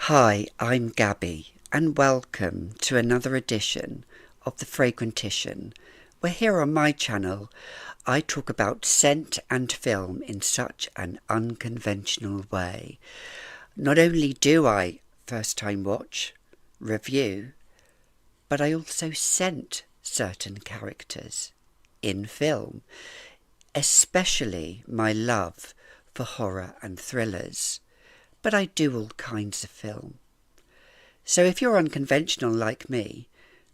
Hi, I'm Gabi, and welcome to another edition of the Fragrantician, where here on my channel I talk about scent and film in such an unconventional way. Not only do I first time watch, review, but I also scent certain characters in film, especially my love for horror and thrillers. But I do all kinds of film. So if you're unconventional like me,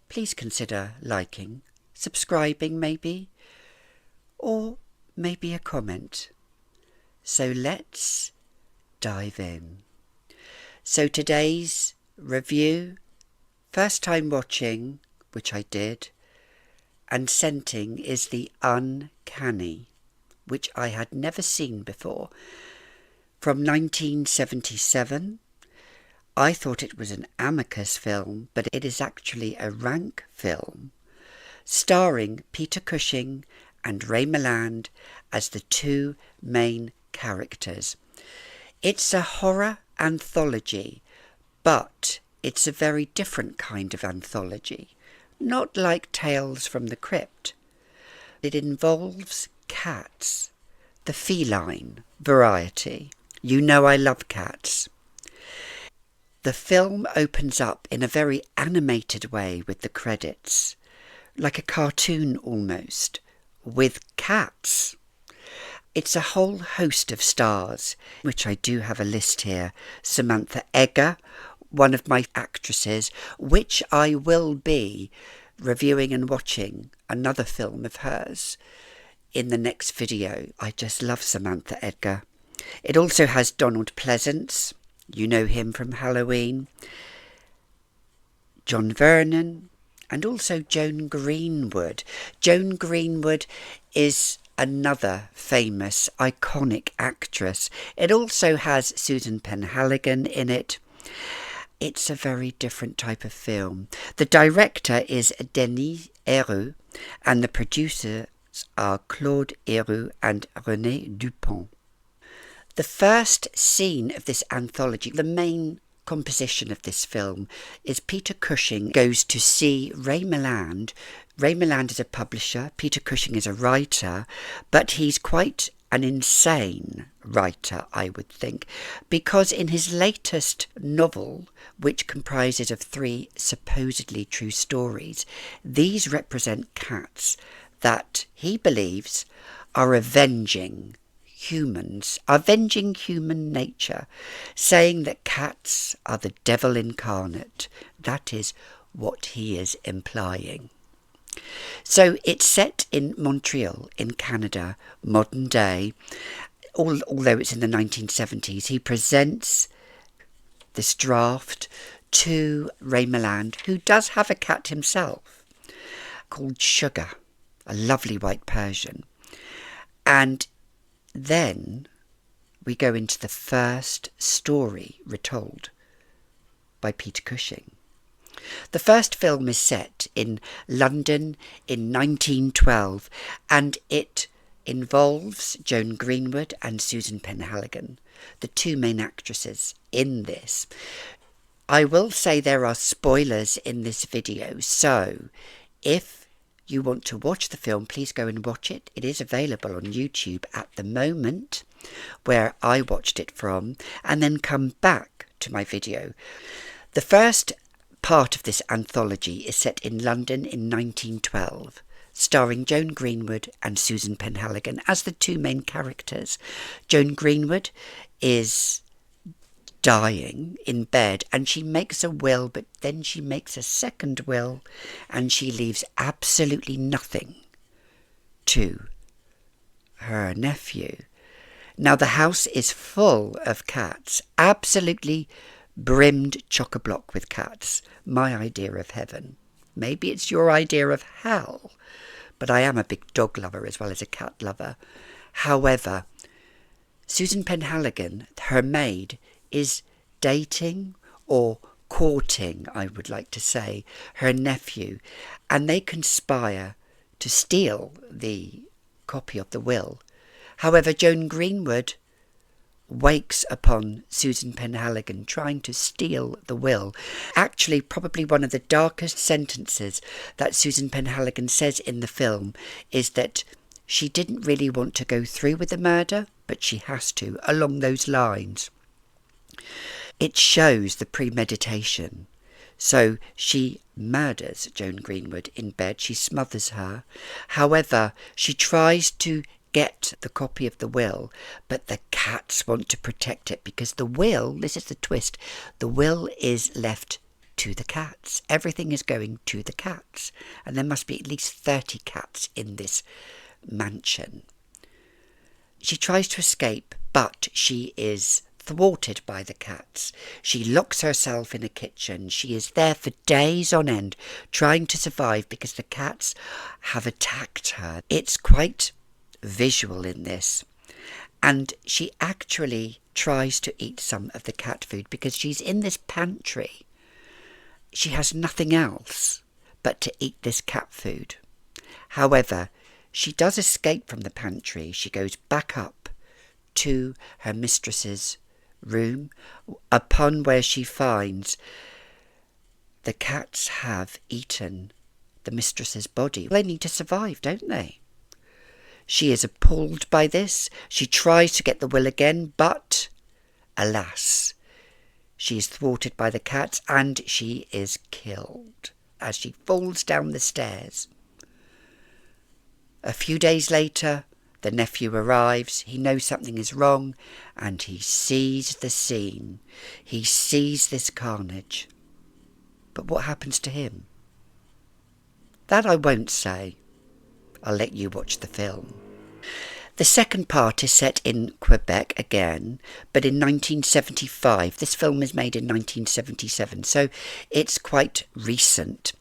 please consider liking, subscribing maybe, or maybe a comment. So let's dive in. So today's review, first time watching, which I did, and scenting is the Uncanny, which I had never seen before. From 1977, I thought it was an Amicus film, but it is actually a Rank film, starring Peter Cushing and Ray Moland as the two main characters. It's a horror anthology, but it's a very different kind of anthology, not like Tales from the Crypt. It involves cats, the feline variety. You know I love cats. The film opens up in a very animated way with the credits, like a cartoon almost, with cats. It's a whole host of stars, which I do have a list here. Samantha Eggar, one of my actresses, which I will be reviewing and watching another film of hers in the next video. I just love Samantha Eggar. It also has Donald Pleasance, you know him from Halloween, John Vernon, and also Joan Greenwood. Joan Greenwood is another famous, iconic actress. It also has Susan Penhaligon in it. It's a very different type of film. The director is Denis Héroux, and the producers are Claude Héroux and René Dupont. The first scene of this anthology, the main composition of this film, is Peter Cushing goes to see Ray Moland. Ray Moland is a publisher, Peter Cushing is a writer, but he's quite an insane writer, I would think, because in his latest novel, which comprises of 3 supposedly true stories, these represent cats that he believes are avenging human nature, saying that cats are the devil incarnate. That is what he is implying. So it's set in Montreal, in Canada, modern day. Although it's in the 1970s, he presents this draft to Ray Moland, who does have a cat himself, called Sugar, a lovely white Persian. And then we go into the first story retold by Peter Cushing. The first film is set in London in 1912, and it involves Joan Greenwood and Susan Penhaligon, the 2 main actresses in this. I will say there are spoilers in this video, so if you want to watch the film, please go and watch it. It is available on YouTube at the moment, where I watched it from, and then come back to my video. The first part of this anthology is set in London in 1912, starring Joan Greenwood and Susan Penhaligon as the 2 main characters. Joan Greenwood is dying in bed, and she makes a will, but then she makes a second will, and she leaves absolutely nothing to her nephew. Now the house is full of cats, absolutely brimmed chock-a-block with cats. My idea of heaven. Maybe it's your idea of hell, but I am a big dog lover as well as a cat lover. However, Susan Penhaligon, her maid, is dating or courting, I would like to say, her nephew, and they conspire to steal the copy of the will. However, Joan Greenwood wakes upon Susan Penhaligon trying to steal the will. Actually, probably one of the darkest sentences that Susan Penhaligon says in the film is that she didn't really want to go through with the murder, but she has to, along those lines. It shows the premeditation. So she murders Joan Greenwood in bed. She smothers her. However, she tries to get the copy of the will, but the cats want to protect it because the will, this is the twist, the will is left to the cats. Everything is going to the cats. And there must be at least 30 cats in this mansion. She tries to escape, but she is thwarted by the cats. She locks herself in a kitchen. She is there for days on end trying to survive because the cats have attacked her. It's quite visual in this, and she actually tries to eat some of the cat food because she's in this pantry. She has nothing else but to eat this cat food. However, she does escape from the pantry. She goes back up to her mistress's room, upon where she finds the cats have eaten the mistress's body. They need to survive, don't they? She is appalled by this. She tries to get the will again, but alas, she is thwarted by the cats and she is killed as she falls down the stairs. A few days later, the nephew arrives. He knows something is wrong and he sees the scene. He sees this carnage. But what happens to him? That I won't say. I'll let you watch the film. The second part is set in Quebec again, but in 1975. This film is made in 1977, so it's quite recent.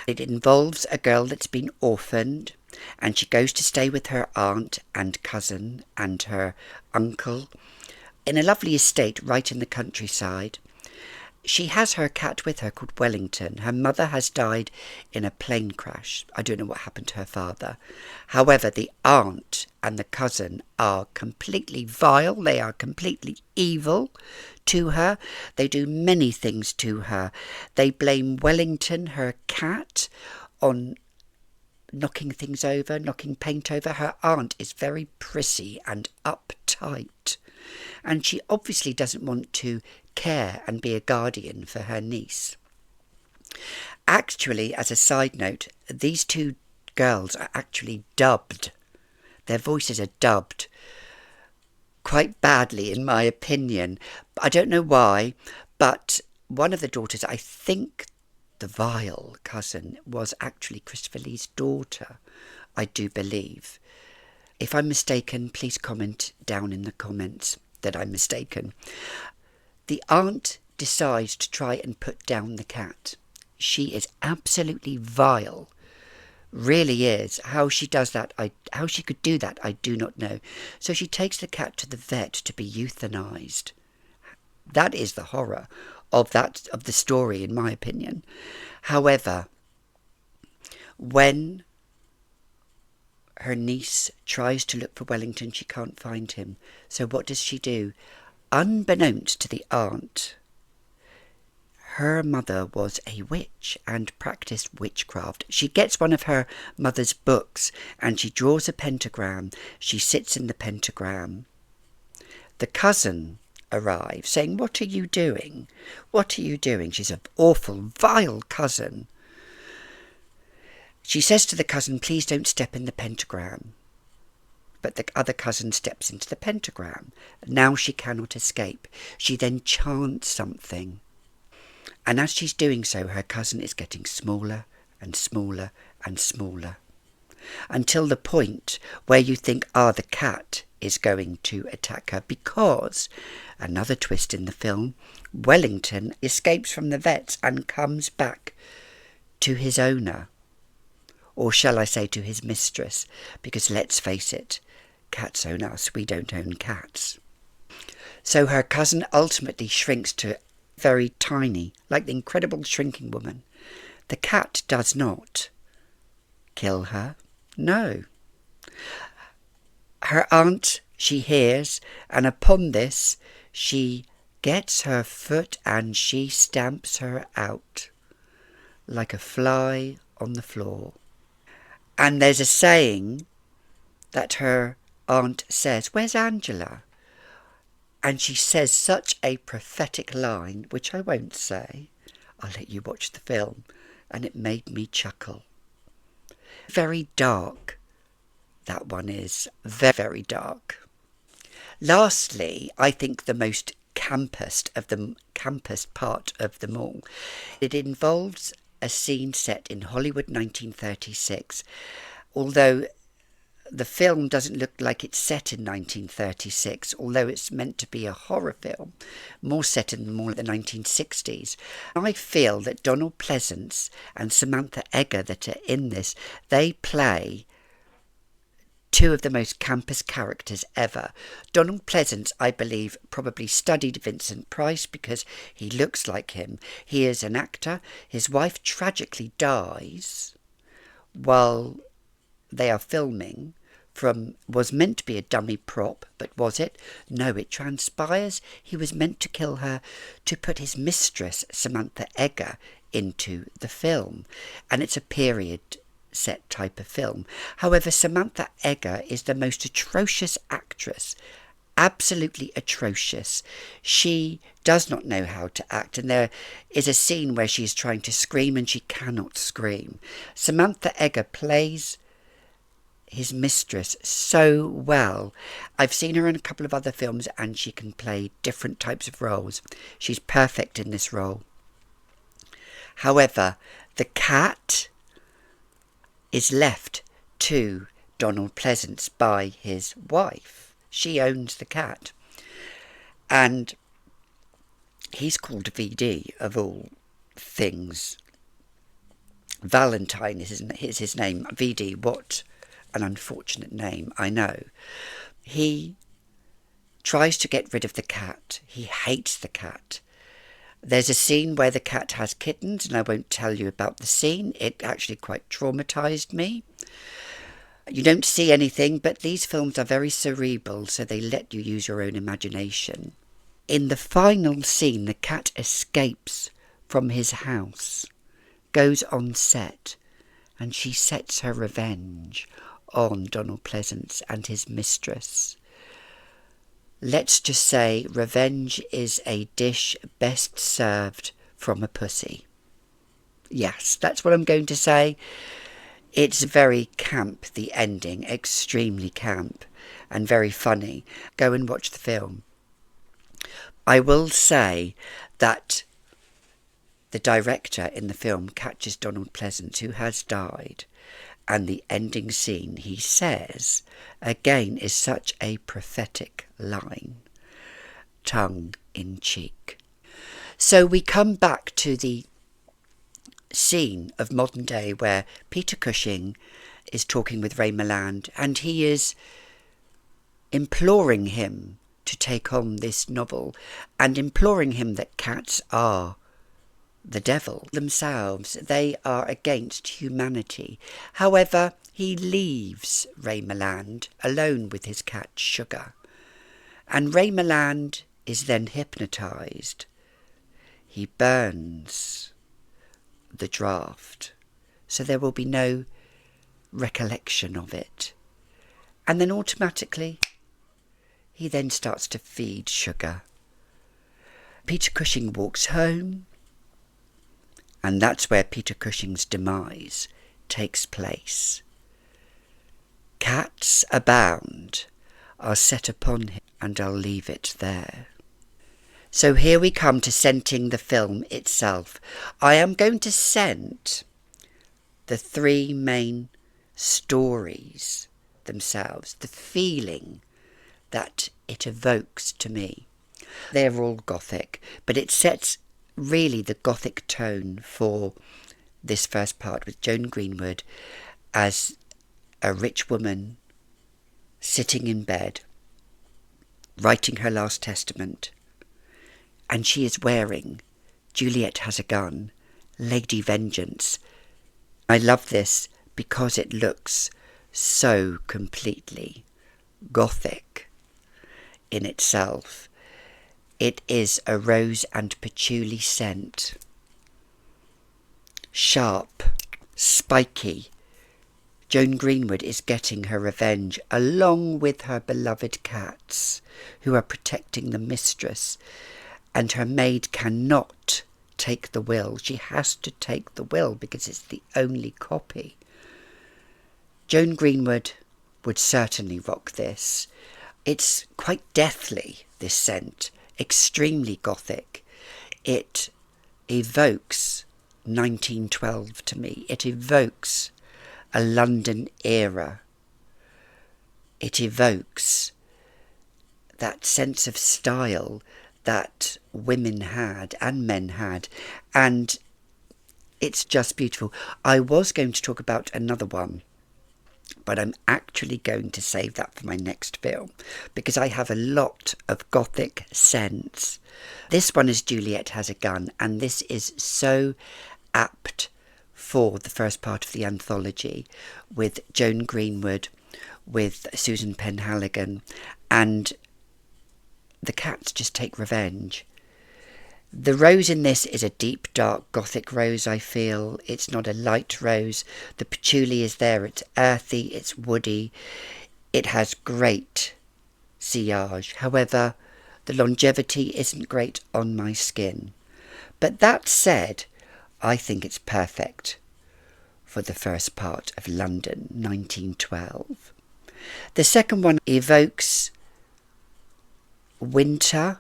It involves a girl that's been orphaned, and she goes to stay with her aunt and cousin and her uncle in a lovely estate right in the countryside. She has her cat with her called Wellington. Her mother has died in a plane crash. I don't know what happened to her father. However, the aunt and the cousin are completely vile. They are completely evil to her. They do many things to her. They blame Wellington, her cat, on knocking things over, knocking paint over. Her aunt is very prissy and uptight, and she obviously doesn't want to care and be a guardian for her niece. Actually, as a side note, these two girls are actually dubbed. Their voices are dubbed quite badly, in my opinion. I don't know why, but one of the daughters, I think the vile cousin, was actually Christopher Lee's daughter, I do believe. If I'm mistaken, please comment down in the comments that I'm mistaken. The aunt decides to try and put down the cat. She is absolutely vile. Really is. How she does that, how she could do that, I do not know. So she takes the cat to the vet to be euthanized. That is the horror of the story, in my opinion. However, when her niece tries to look for Wellington, she can't find him. So what does she do? Unbeknownst to the aunt, her mother was a witch and practiced witchcraft. She gets one of her mother's books and she draws a pentagram. She sits in the pentagram. The cousin arrives saying, "What are you doing? What are you doing?" She's an awful, vile cousin. She says to the cousin, "Please don't step in the pentagram." But the other cousin steps into the pentagram. Now she cannot escape. She then chants something. And as she's doing so, her cousin is getting smaller and smaller and smaller, until the point where you think, the cat is going to attack her, because, another twist in the film, Wellington escapes from the vets and comes back to his owner. Or shall I say to his mistress, because let's face it, cats own us, we don't own cats. So her cousin ultimately shrinks to very tiny, like the Incredible Shrinking Woman. The cat does not kill her, no. Her aunt She hears, and upon this she gets her foot and she stamps her out like a fly on the floor. And there's a saying that her aunt says, "Where's Angela?" And she says such a prophetic line, which I won't say. I'll let you watch the film. And it made me chuckle. Very dark, that one is. Very, very dark. Lastly, I think the most campest part of them all. It involves a scene set in Hollywood 1936. Although the film doesn't look like it's set in 1936, although it's meant to be a horror film, more set in the 1960s. I feel that Donald Pleasence and Samantha Eggar that are in this, they play two of the most campus characters ever. Donald Pleasence, I believe, probably studied Vincent Price because he looks like him. He is an actor. His wife tragically dies while they are filming. Was meant to be a dummy prop, but was it? No, it transpires he was meant to kill her to put his mistress, Samantha Eggar, into the film. And it's a period set type of film. However, Samantha Eggar is the most atrocious actress. Absolutely atrocious. She does not know how to act, and there is a scene where she's trying to scream and she cannot scream. Samantha Eggar plays his mistress so well. I've seen her in a couple of other films and she can play different types of roles. She's perfect in this role. However, the cat is left to Donald Pleasence by his wife. She owns the cat. And he's called VD of all things. Valentine is his name. VD, what an unfortunate name, I know. He tries to get rid of the cat. He hates the cat. There's a scene where the cat has kittens, and I won't tell you about the scene. It actually quite traumatised me. You don't see anything, but these films are very cerebral, so they let you use your own imagination. In the final scene, the cat escapes from his house, goes on set, and she sets her revenge on Donald Pleasence and his mistress. Let's just say revenge is a dish best served from a pussy. Yes, that's what I'm going to say. It's very camp, the ending, extremely camp and very funny. Go and watch the film. I will say that the director in the film catches Donald Pleasence, who has died, and the ending scene, he says, again, is such a prophetic line. Tongue in cheek. So we come back to the scene of modern day where Peter Cushing is talking with Ray Moland, and he is imploring him to take on this novel and imploring him that cats are the devil themselves. They are against humanity. However, he leaves Ray Moland alone with his cat Sugar, and Ray Moland is then hypnotised. He burns the draft, so there will be no recollection of it, and then automatically he then starts to feed Sugar. Peter Cushing walks home, and that's where Peter Cushing's demise takes place. Cats abound are set upon him, and I'll leave it there. So here we come to scenting the film itself. I am going to scent the three main stories themselves, the feeling that it evokes to me. They're all Gothic, but it sets really the Gothic tone for this first part with Joan Greenwood as a rich woman sitting in bed writing her last testament, and she is wearing Juliet Has a Gun, Lady Vengeance. I love this because it looks so completely Gothic. in itself. It is a rose and patchouli scent. Sharp, spiky. Joan Greenwood is getting her revenge along with her beloved cats who are protecting the mistress, and her maid cannot take the will. She has to take the will because it's the only copy. Joan Greenwood would certainly rock this. It's quite deathly, this scent, extremely Gothic. It evokes 1912 to me. It evokes a London era. It evokes that sense of style that women had and men had, and it's just beautiful. I was going to talk about another one, but I'm actually going to save that for my next film because I have a lot of Gothic scents. This one is Juliet Has a Gun, and this is so apt for the first part of the anthology with Joan Greenwood, with Susan Penhaligon, and the cats just take revenge. The rose in this is a deep, dark Gothic rose, I feel. It's not a light rose. The patchouli is there. It's earthy. It's woody. It has great sillage. However, the longevity isn't great on my skin. But that said, I think it's perfect for the first part of London, 1912. The second one evokes winter,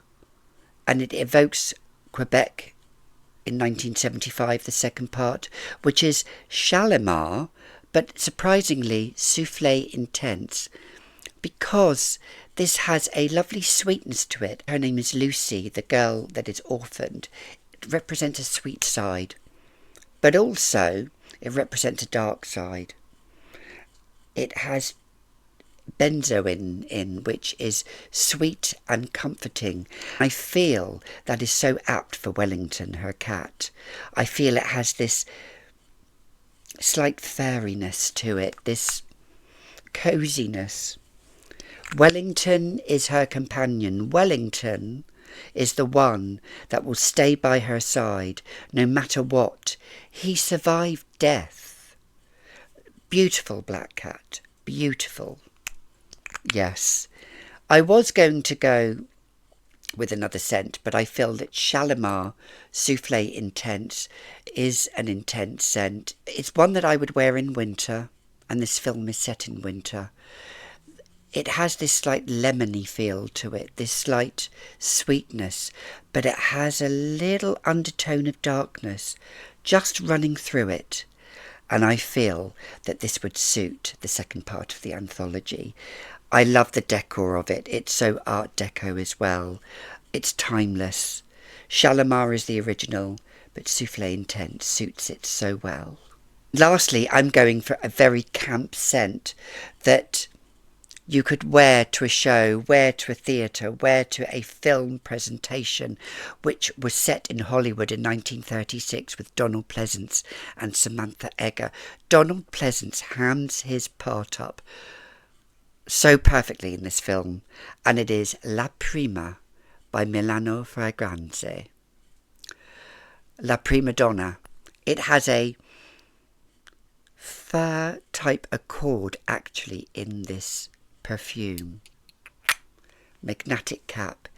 and it evokes Quebec in 1975, the second part, which is Shalimar, but surprisingly Soufflé Intense, because this has a lovely sweetness to it. Her name is Lucy, the girl that is orphaned. It represents a sweet side, but also it represents a dark side. It has benzoin in, which is sweet and comforting. I feel that is so apt for Wellington, her cat. I feel it has this slight fairiness to it, this coziness. Wellington is her companion. Wellington is the one that will stay by her side no matter what. He survived death. Beautiful black cat, beautiful. Yes, I was going to go with another scent, but I feel that Shalimar Soufflé Intense is an intense scent. It's one that I would wear in winter, and this film is set in winter. It has this slight lemony feel to it, this slight sweetness, but it has a little undertone of darkness just running through it. And I feel that this would suit the second part of the anthology. I love the decor of it. It's so Art Deco as well. It's timeless. Shalimar is the original, but Soufflé Intense suits it so well. Lastly, I'm going for a very camp scent that you could wear to a show, wear to a theatre, wear to a film presentation, which was set in Hollywood in 1936 with Donald Pleasance and Samantha Eggar. Donald Pleasance hams his part up so perfectly in this film, and it is La Prima by Milano Fragranze. La Prima Donna. It has a fur type accord actually in this perfume. Magnetic cap.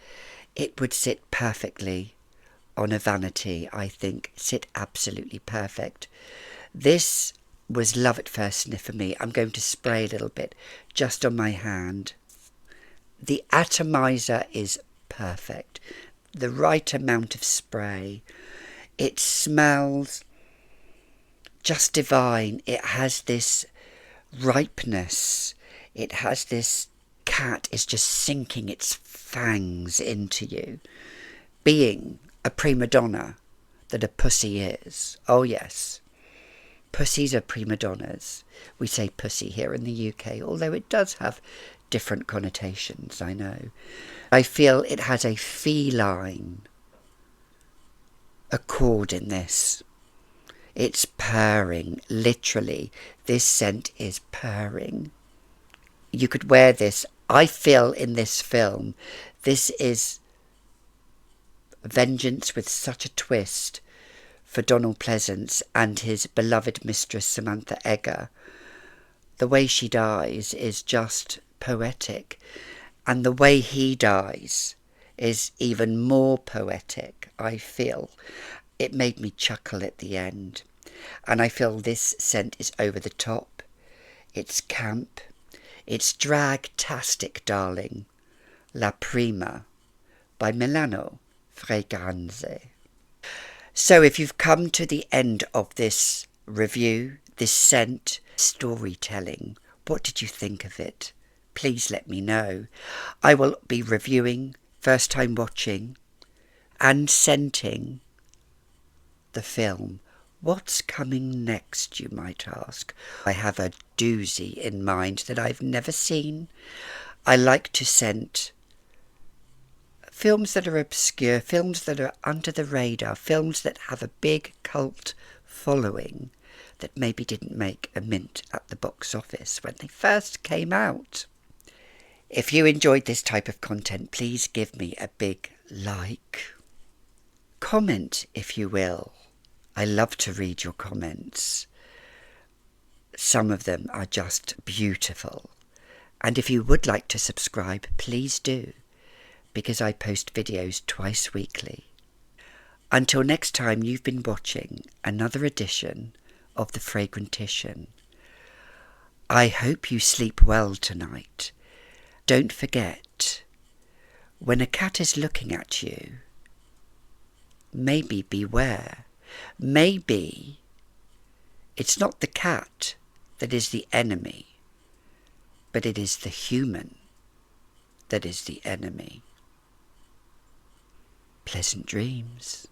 It would sit perfectly on a vanity, I think. Sit absolutely perfect. This was love at first sniff for me. I'm going to spray a little bit just on my hand. The atomizer is perfect. The right amount of spray. It smells just divine. It has this ripeness. It has this cat is just sinking its fangs into you. Being a prima donna that a pussy is. Oh yes. Pussies are prima donnas. We say pussy here in the UK, although it does have different connotations, I know. I feel it has a feline accord in this. It's purring, literally. This scent is purring. You could wear this I feel in this film, this is vengeance with such a twist for Donald Pleasance and his beloved mistress Samantha Eggar. The way she dies is just poetic, and the way he dies is even more poetic, I feel. It made me chuckle at the end, and I feel this scent is over the top. It's camp. It's drag-tastic, darling. La Prima by Milano Fragranze. So if you've come to the end of this review, this scent, storytelling, what did you think of it? Please let me know. I will be reviewing, first time watching, and scenting the film. What's coming next, you might ask? I have a doozy in mind that I've never seen. I like to scent films that are obscure, films that are under the radar, films that have a big cult following that maybe didn't make a mint at the box office when they first came out. If you enjoyed this type of content, please give me a big like. Comment, if you will. I love to read your comments. Some of them are just beautiful. And if you would like to subscribe, please do, because I post videos twice weekly. Until next time, you've been watching another edition of the Fragrantician. I hope you sleep well tonight. Don't forget, when a cat is looking at you, maybe beware. Maybe it's not the cat that is the enemy, but it is the human that is the enemy. Pleasant dreams.